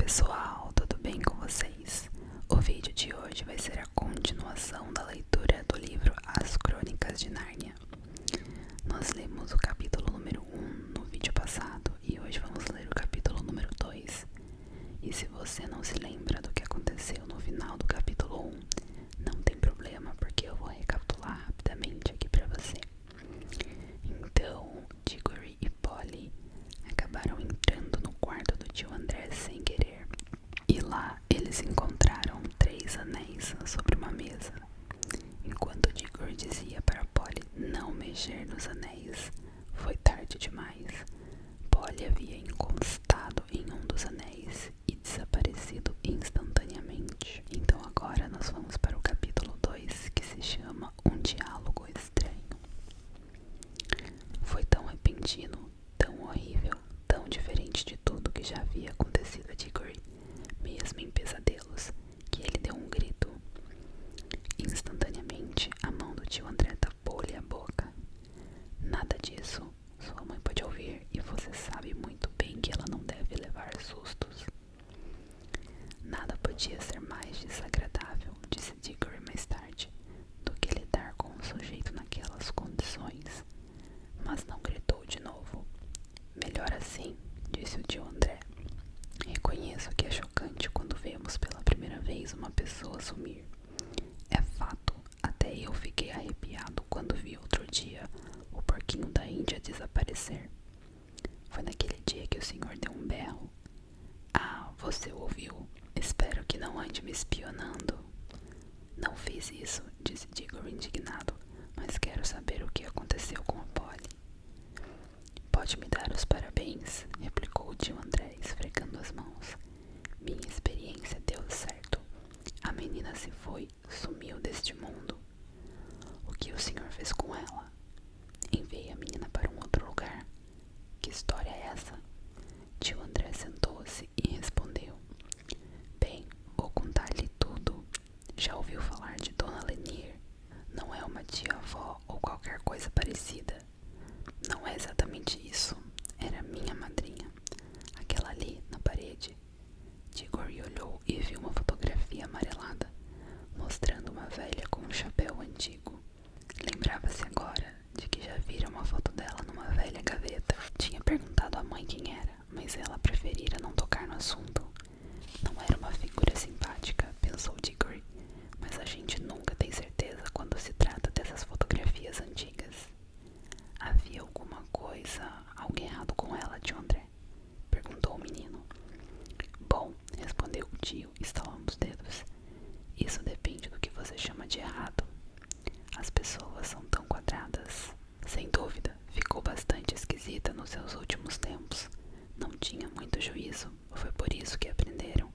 pessoal, tudo bem com vocês? O vídeo de hoje vai ser a continuação da leitura do livro As Crônicas de Nárnia. Nós lemos o capítulo número 1 no vídeo passado e hoje vamos ler o capítulo número 2. E se você não se lembra do que aconteceu no final do capítulo 1, não tem problema, porque eu vou recapitular rapidamente aqui pra você. Então, Diggory e Polly acabaram entrando no quarto do tio André sem querer. E lá eles encontraram 3 anéis sobre uma mesa. Enquanto Diggory dizia para Polly não mexer nos anéis, foi tarde demais. Polly havia encostado em um dos anéis e desaparecido instantaneamente. Então agora nós vamos para o capítulo 2, que se chama Um Diálogo Estranho. Foi tão repentino, tão horrível, tão diferente de tudo que já havia acontecido a Diggory, mesmo em pesadelos, que ele deu um grito. Instantaneamente, a mão do tio André tapou-lhe a boca. Nada disso. Sua mãe pode ouvir e você sabe muito bem que ela não deve levar sustos. Nada podia ser mais desagradável, disse Diggory mais tarde, do que lidar com um sujeito naquelas condições. Mas não gritou de novo. Melhor assim, disse o tio André. Reconheço que é chocante quando vemos pela primeira vez uma pessoa sumir. É fato, até eu fiquei arrepiado quando vi outro dia o porquinho da Índia desaparecer. Foi naquele dia que o senhor deu um berro. Ah, você ouviu? Espero que não ande me espionando. Não fiz isso, disse Diggory indignado, mas quero saber o que aconteceu com a Polly. Pode me dar os parabéns, replicou o tio André, esfregando as mãos. Minha experiência deu certo. A menina se foi, sumiu deste mundo. O que o senhor fez com ela? Enviei a menina para um outro lugar. Que história é essa? Tio André sentou-se e respondeu. Bem, vou contar-lhe tudo. Já ouviu falar de Dona Lenir? Não é uma tia-avó ou qualquer coisa parecida. Não é exatamente isso. Era minha madrinha. Aquela ali, na parede. Diggory olhou e viu uma fotografia amarelada, mostrando uma velha com um chapéu antigo. Lembrava-se agora de que já vira uma foto dela numa velha gaveta. Tinha perguntado à mãe quem era, mas ela preferira não tocar no assunto. Não era uma figura simpática, pensou Diggory, mas a gente nunca tem certeza quando se trata dessas fotografias antigas. Havia alguma coisa, algo errado com ela, tio André? Perguntou o menino. Bom, respondeu o tio, estalando os dedos. Isso depende do que você chama de errado. As pessoas são tão quadradas. Sem dúvida, ficou bastante esquisita nos seus últimos tempos. Não tinha muito juízo, foi por isso que aprenderam.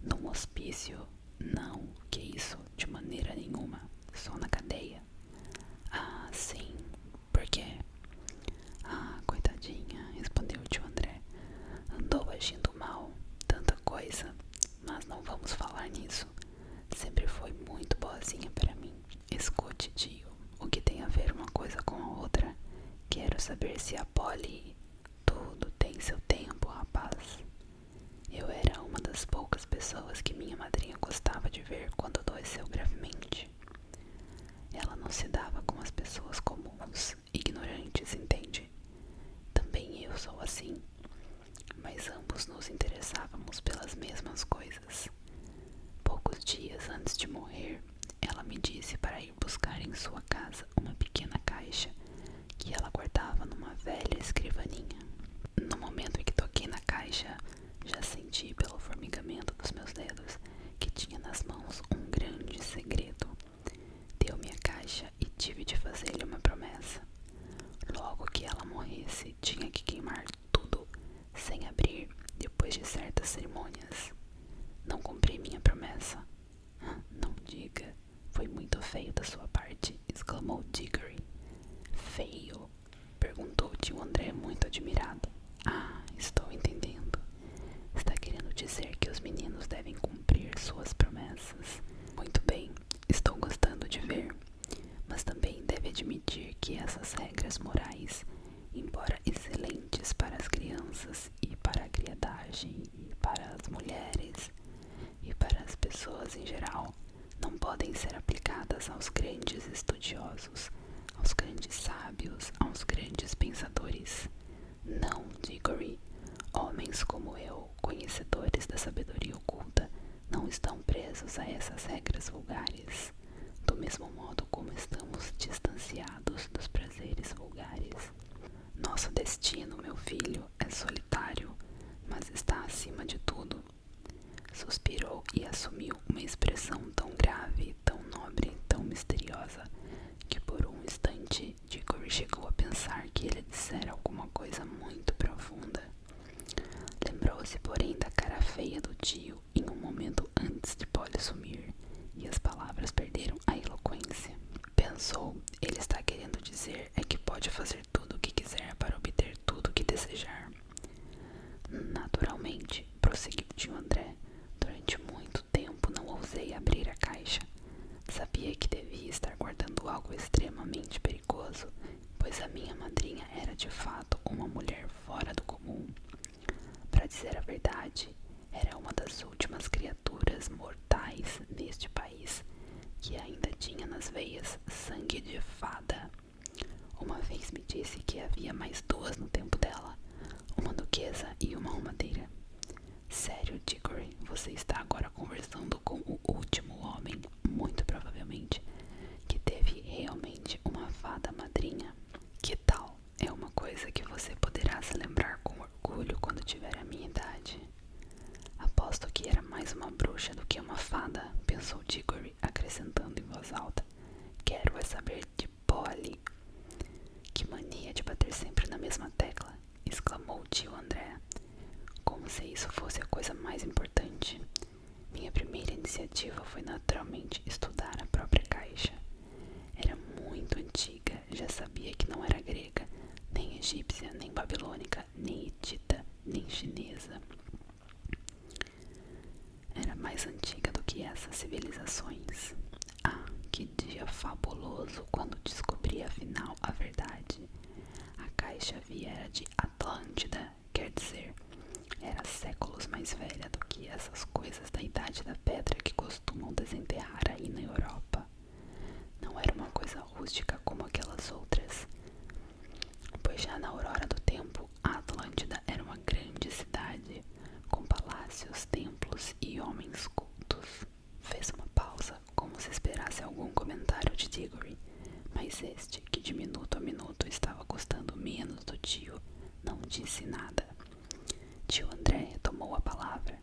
Num hospício? Não, que isso, de maneira nenhuma. Só na cadeia. Ah, sim. Por quê? Ah, coitadinha, respondeu o tio André. Andou agindo mal, tanta coisa, mas não vamos falar nisso. Sempre foi muito boazinha para mim. Escute, tio, o que tem a ver uma coisa com a outra? Quero saber se a Polly... Tudo tem seu tempo, rapaz. Eu era uma das poucas pessoas que minha madrinha gostava de ver quando adoeceu gravemente. Ela não se dava com as pessoas comuns, ignorantes, entende? Também eu sou assim, mas ambos nos interessávamos pelas mesmas coisas. Poucos dias antes de morrer, ela me disse para ir buscar em sua casa uma pequena caixa que ela guardava numa velha escrivaninha graças aos grandes estudiosos, aos grandes sábios, aos grandes pensadores. Não, Diggory, homens como eu, conhecedores da sabedoria oculta, não estão presos a essas regras vulgares, do mesmo modo como estamos distanciados dos prazeres vulgares. Nosso destino, meu filho, é solitário, mas está acima de tudo. Suspirou e assumiu uma expressão tão grave, tão nobre, tão misteriosa, que por um instante Diggory chegou a pensar que ele dissera alguma coisa muito profunda. Lembrou-se, porém, da cara feia do tio em um momento antes de Polly sumir, e as palavras perderam a eloquência. Pensou, ele está querendo dizer é que pode fazer tudo o que quiser para obter tudo o que desejar. Naturalmente, prosseguiu tio André, durante muito tempo não ousei abrir a caixa. Sabia que devia estar guardando algo extremamente perigoso, pois a minha madrinha era de fato uma mulher fora do comum. Para dizer a verdade, era uma das últimas criaturas mortais neste país que ainda tinha nas veias sangue de fada. Uma vez me disse que havia mais duas no tempo dela, uma duquesa e uma arrumadeira. Sério, Diggory, você está agora conversando com o último homem, muito provavelmente, que teve realmente uma fada madrinha. Que tal? É uma coisa que você poderá se lembrar com orgulho quando tiver a minha idade. Aposto que era mais uma bruxa do que uma fada, pensou Diggory, acrescentando em voz alta. Quero é saber de Polly. Que mania de bater sempre na mesma tecla, exclamou o tio André, como se isso fosse a coisa mais importante. Minha primeira iniciativa foi naturalmente estudar a própria caixa. Era muito antiga, já sabia que não era grega, nem egípcia, nem babilônica, nem hitita, nem chinesa. Era mais antiga do que essas civilizações. Ah, que dia fabuloso quando descobri afinal a verdade. A caixa viera de Atlântida, quer dizer, era séculos mais velha do que essas coisas da idade da pedra que costumam desenterrar aí na Europa. Não era uma coisa rústica como aquelas outras, pois já na aurora do tempo, a Atlântida era uma grande cidade, com palácios, templos e homens cultos. Fez uma pausa, como se esperasse algum comentário de Diggory, mas este, que de minuto a minuto estava gostando menos do tio, não disse nada. Tio André tomou a palavra.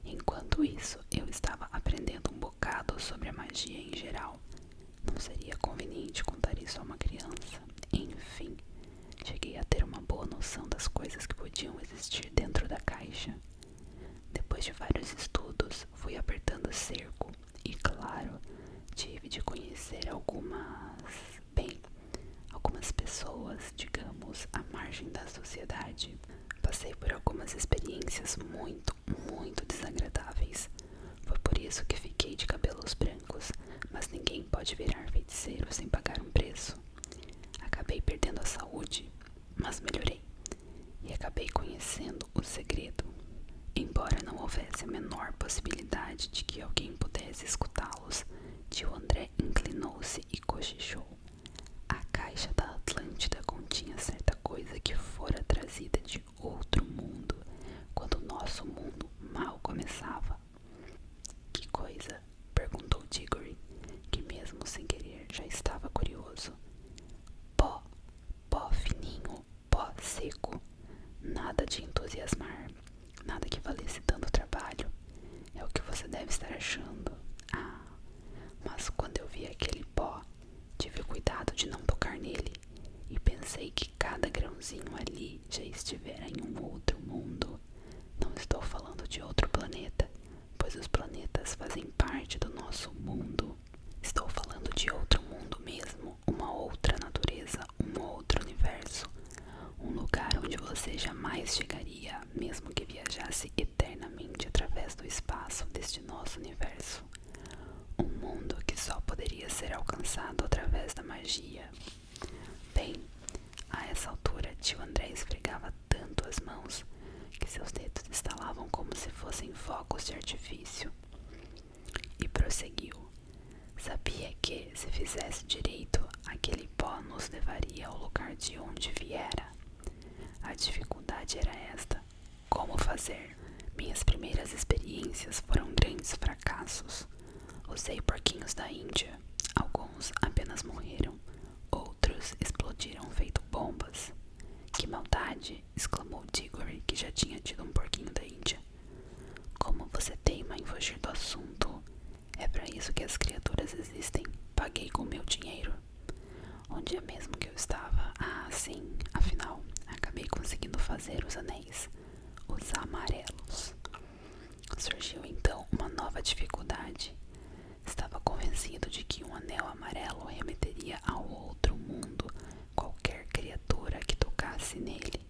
Enquanto isso, eu estava aprendendo um bocado sobre a magia em geral. Não seria conveniente contar isso a uma criança. Enfim, cheguei a ter uma boa noção das coisas que podiam existir dentro da caixa. Depois de vários estudos, fui apertando cerco e, claro, tive de conhecer algumas pessoas, digamos, à margem da sociedade. Passei por algumas experiências muito, muito desagradáveis. Foi por isso que fiquei de cabelos brancos, mas ninguém pode virar feiticeiro sem pagar um preço. Acabei perdendo a saúde, mas melhorei. E acabei conhecendo o segredo. Embora não houvesse a menor possibilidade de que alguém pudesse escutá-los, tio André inclinou-se e cochichou. A caixa da Atlântida continha certa coisa que fora trazida de outro mundo, quando o nosso mundo mal começava. Que coisa? Perguntou Diggory, que mesmo sem querer já estava curioso. Pó, pó fininho, pó seco. Nada de entusiasmar, nada que valesse tanto trabalho. É o que você deve estar achando. Ah, mas quando eu vi aquele pó, tive cuidado de não tocar nele e pensei que cada grãozinho ali já estivera em um outro mundo. Não estou falando de outro planeta, pois os planetas fazem parte do nosso mundo. Estou falando de outro mundo mesmo, uma outra natureza, um outro universo. Um lugar onde você jamais chegaria, mesmo que viajasse eternamente através do espaço deste nosso universo. Um mundo que só poderia ser alcançado através da magia. Bem, a essa altura, tio André esfregava tanto as mãos que seus dedos estalavam como se fossem fogos de artifício. E prosseguiu. Sabia que, se fizesse direito, aquele pó nos levaria ao lugar de onde viera. A dificuldade era esta: como fazer? Minhas primeiras experiências foram grandes fracassos. Usei porquinhos da Índia. Alguns apenas morreram, outros explodiram feito bombas. Que maldade! Exclamou Diggory, que já tinha tido um porquinho da Índia. Como você teima em fugir do assunto? É para isso que as criaturas existem. Paguei com meu dinheiro. Onde é mesmo que eu estava? Ah, sim, afinal, acabei conseguindo fazer os anéis, os amarelos. Surgiu então uma nova dificuldade. Estava convencido de que um anel amarelo remeteria ao outro mundo qualquer criatura que tocasse nele.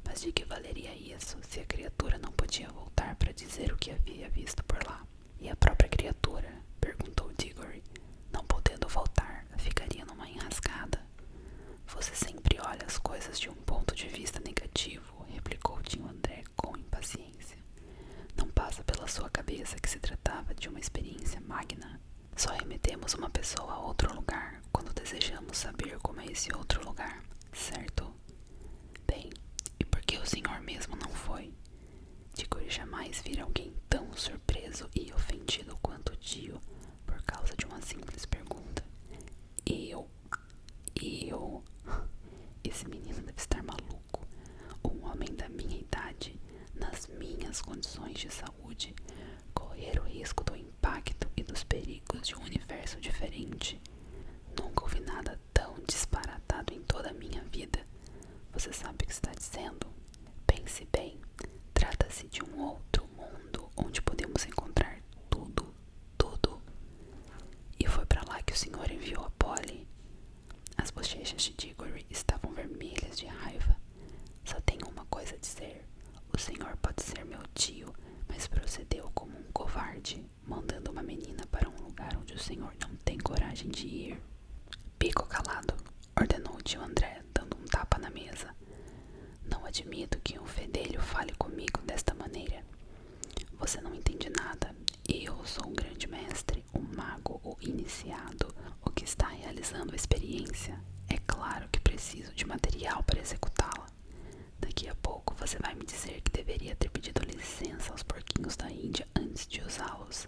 Mas de que valeria isso se a criatura não podia voltar para dizer o que havia visto por lá? E a própria criatura? Perguntou Diggory. Não podendo voltar, ficaria numa enrascada. Você sempre olha as coisas de um ponto de vista negativo, replicou tio André com impaciência. Não passa pela sua cabeça que se tratava de uma experiência magna. Só remetemos uma pessoa a outro lugar quando desejamos saber como é esse outro lugar, certo? Bem, e por que o senhor mesmo não foi? Diggory jamais vira alguém tão surpreso e ofendido quanto o tio por causa de uma simples pergunta. Eu. Esse menino deve estar maluco. Um homem da minha idade, nas minhas condições de saúde, correr o risco do impacto e dos perigos de um universo diferente. Nunca ouvi nada tão disparatado em toda a minha vida. Você sabe o que está dizendo? Pense bem, trata-se de um outro mundo onde podemos encontrar tudo. E foi para lá que o senhor enviou a Polly? As bochechas de Diggory estavam vermelhas de raiva. Só tenho uma coisa a dizer. O senhor pode ser meu tio, mas procedeu como um covarde, mandando uma menina para um lugar onde o senhor não tem coragem de ir. Pico calado, ordenou o tio André, dando um tapa na mesa. Não admito que um fedelho fale comigo desta maneira. Você não entende nada. Eu sou um grande mestre, um mago, o iniciado, o que está realizando a experiência. É claro que preciso de material para executá-la. Daqui a pouco você vai me dizer que deveria ter pedido licença aos porquinhos da Índia antes de usá-los.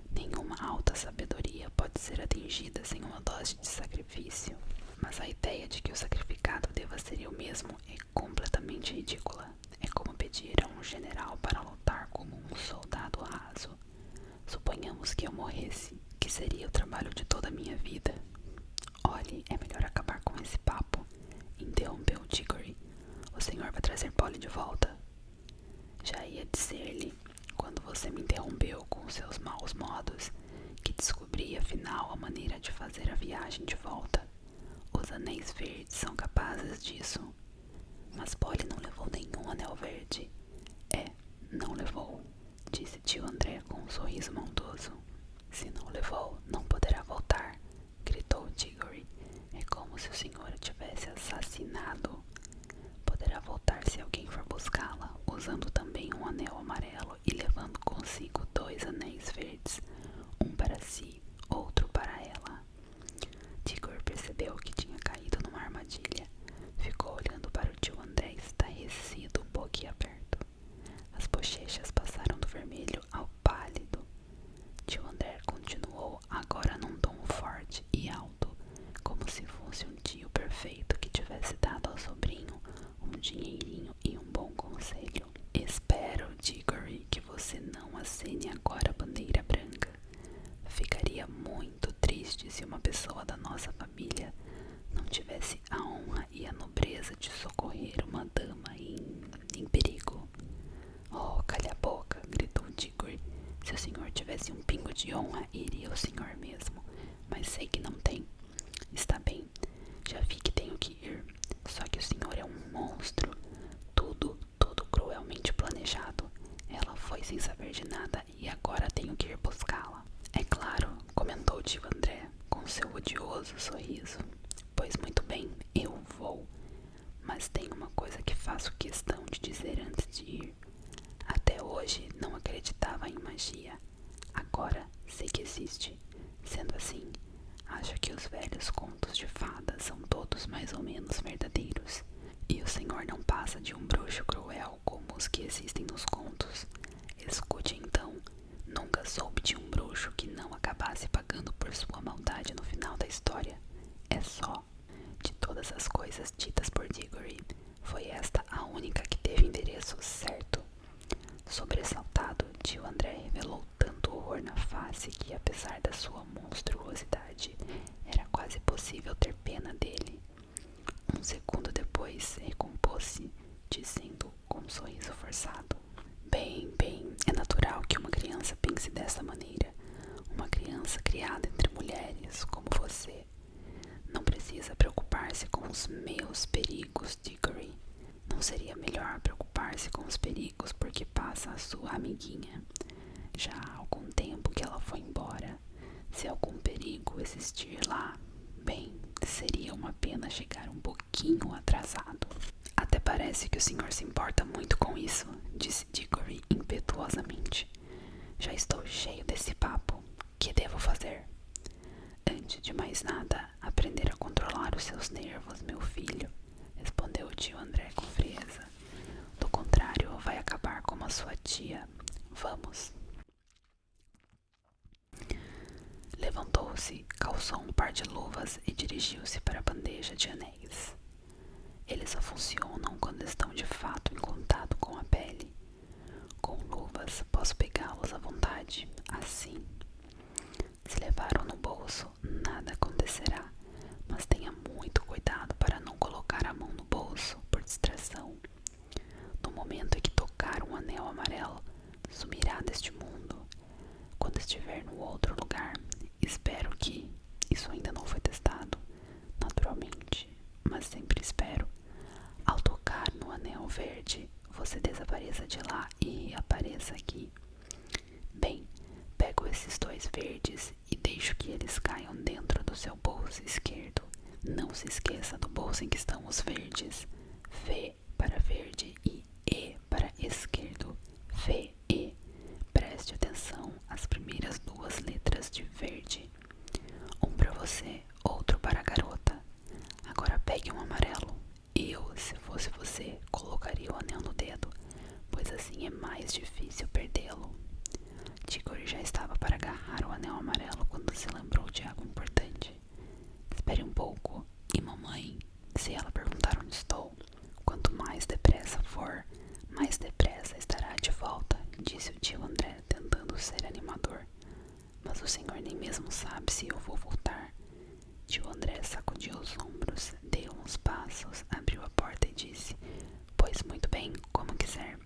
Nenhuma alta sabedoria pode ser atingida sem uma dose de sacrifício. Mas a ideia de que o sacrificado deva ser eu mesmo é completamente ridícula. É como pedir a um general para lutar como um soldado raso. Suponhamos que eu morresse, que seria o trabalho de toda a minha vida. Olhe, é melhor acabar com esse papo, interrompeu Diggory. O senhor vai trazer Polly de volta? Já ia dizer-lhe, quando você me interrompeu com seus maus modos, que descobri afinal a maneira de fazer a viagem de volta. Os anéis verdes são capazes disso. Mas Polly não levou nenhum anel verde. Não levou, disse tio André com um sorriso maldoso. Se não levou, não poderá voltar, gritou Diggory. É como se o senhor a tivesse assassinado. Poderá voltar se alguém for buscá-la, usando também um anel amarelo e levando consigo 2 anéis verdes, um para si, outro para ela. Diggory percebeu que tinha caído numa armadilha. Ficou olhando para o tio André estarrecido, boquiaberto. As bochechas passaram do vermelho ao pálido. Tio André continuou, agora num tom forte e alto, como se fosse um tio perfeito que tivesse dado ao sobrinho um dinheirinho e um bom conselho. Espero, Diggory, que você não acene agora a bandeira branca. Ficaria muito triste se uma pessoa da nossa família não tivesse a honra e a nobreza de socorrer uma dama em perigo. Oh, calha a boca, gritou Diggory. Se o senhor tivesse um pingo de honra, iria o senhor mesmo, mas sei que não tem. Está bem, já vi que tenho que ir, só que o senhor é um monstro. Tudo cruelmente planejado. Ela foi sem saber de nada e agora tenho que ir buscá-la. É claro, comentou o tio André com seu odioso sorriso. Pois muito bem, eu vou. Mas tem uma coisa que faço questão de dizer antes de ir. Até hoje não acreditava em magia. Agora sei que existe. Sendo assim, acha que os velhos contos de fadas são todos mais ou menos verdadeiros, e o Senhor não passa de um bruxo cruel como os que existem nos contos. Escute então, nunca soube de um bruxo que não acabasse pagando por sua maldade no final da história. É só. De todas as coisas ditas por Diggory, foi esta a única que teve endereço certo. Sobressaltado, tio André revelou tanto horror na face que, apesar da sua monstruosidade, era quase possível ter pena dele. Um segundo depois, recompôs-se, dizendo com um sorriso forçado: Bem, é natural que uma criança pense dessa maneira. Uma criança criada entre mulheres como você. Não precisa preocupar-se com os meus perigos, Diggory. Não seria melhor preocupar-se com os perigos porque passa a sua amiguinha? Já há algum tempo que ela foi embora. Se algum perigo existir lá, bem, seria uma pena chegar um pouquinho atrasado. Até parece que o senhor se importa muito com isso, disse Diggory impetuosamente. Já estou cheio desse papo. Que devo fazer? Antes de mais nada, aprender a controlar os seus nervos, meu filho, respondeu o tio André com frieza. Do contrário, vai acabar como a sua tia. Vamos. Levantou-se, calçou um par de luvas e dirigiu-se para a bandeja de anéis. Eles só funcionam quando estão de fato em contato com a pele. Com luvas, posso pegá-los à vontade, assim. Se levar-o no bolso, nada acontecerá, mas tenha muito cuidado para não colocar a mão no bolso por distração. No momento em que tocar um anel amarelo, sumirá deste mundo. Quando estiver no outro lugar, espero que, isso ainda não foi testado, naturalmente, mas sempre espero, ao tocar no anel verde, você desapareça de lá e apareça aqui. Bem, pego esses dois verdes e deixo que eles caiam dentro do seu bolso esquerdo. Não se esqueça do bolso em que estão os verdes. V para verde e E para esquerdo. V, E. Preste atenção às primeiras duas letras de verde. Um para você, outro para a garota. Agora pegue um amarelo. Eu, se fosse você, colocaria o anel no dedo, pois assim é mais difícil perdê-lo. Diggory já estava para agarrar o anel amarelo quando se lembrou de algo importante. Espere um pouco. E mamãe? Se ela perguntar onde estou, quanto mais depressa for, mais depressa estará de volta, disse o tio André, tentando ser animador. Mas o senhor nem mesmo sabe se eu vou voltar. Tio André sacudiu os ombros, deu uns passos, abriu a porta e disse: Pois muito bem, como quiser.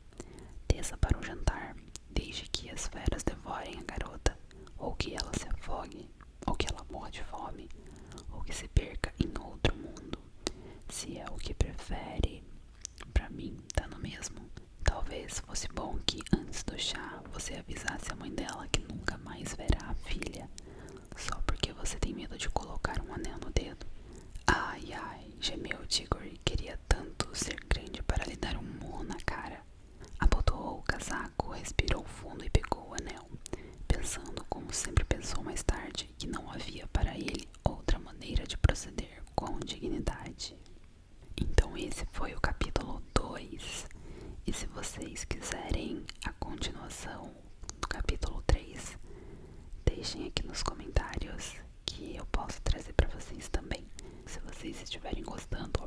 Desça para o jantar. Deixe que as feras devorem a garota, ou que ela se afogue, ou que ela morra de fome, ou que se perca em outro mundo. Se é o que prefere, pra mim tá no mesmo. Talvez fosse bom que antes do chá você avisasse a mãe dela que nunca mais verá a filha, só porque você tem medo de colocar um anel no dedo. Ai, gemeu Diggory, queria tanto ser grande para lhe dar um murro na cara. Abotoou o casaco, respirou fundo e pegou o anel, pensando, como sempre pensou mais tarde, que não havia para ele outra maneira de proceder com dignidade. Então esse foi o capítulo 2. E se vocês quiserem a continuação do capítulo 3, deixem aqui nos comentários que eu posso trazer para vocês também. Se vocês estiverem gostando,